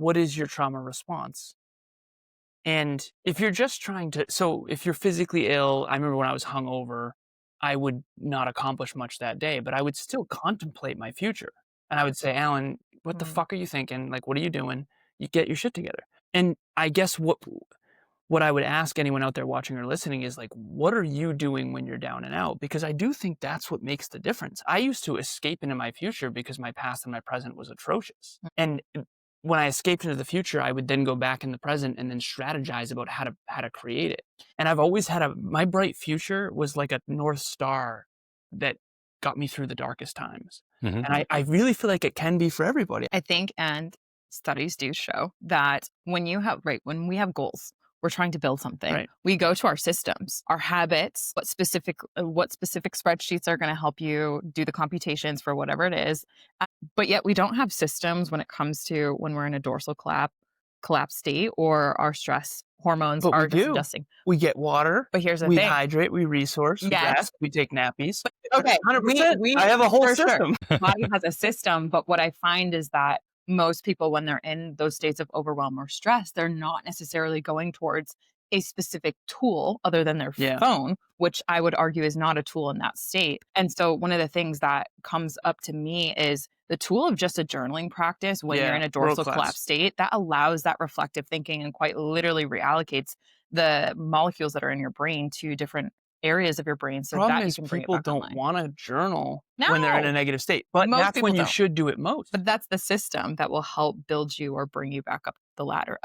what is your trauma response? And if you're just trying to, so if you're physically ill, I remember when I was hungover, I would not accomplish much that day, but I would still contemplate my future. And I would say, Alan, what the Mhm. fuck are you thinking? Like, what are you doing? You get your shit together. And I guess what I would ask anyone out there watching or listening is like, what are you doing when you're down and out? Because I do think that's what makes the difference. I used to escape into my future because my past and my present was atrocious. And when I escaped into the future, I would then go back in the present and then strategize about how to create it. And I've always had my bright future was like a North Star that got me through the darkest times. Mhm. And I really feel like it can be for everybody. I think, and studies do show that when we have goals, we're trying to build something. Right. We go to our systems, our habits, what specific spreadsheets are going to help you do the computations for whatever it is. But yet we don't have systems when it comes to when we're in a dorsal collapse state or our stress hormones But we are just do. adjusting. We get water, But here's the we thing. hydrate, we resource, we Yes. rest, we take nappies. Okay. 100%. We I have a whole for sure. system. Body has a system, but what I find is that most people, when they're in those states of overwhelm or stress, they're not necessarily going towards a specific tool other than their Yeah. phone, which I would argue is not a tool in that state. And so one of the things that comes up to me is the tool of just a journaling practice when you're in a dorsal world-class. collapse state that allows that reflective thinking and quite literally reallocates the molecules that are in your brain to different areas of your brain so Problem that you is can bring it people back don't online. want to journal when they're in a No! negative state, but Most that's people when you don't. should do it most. But that's the system that will help build you or bring you back up the ladder.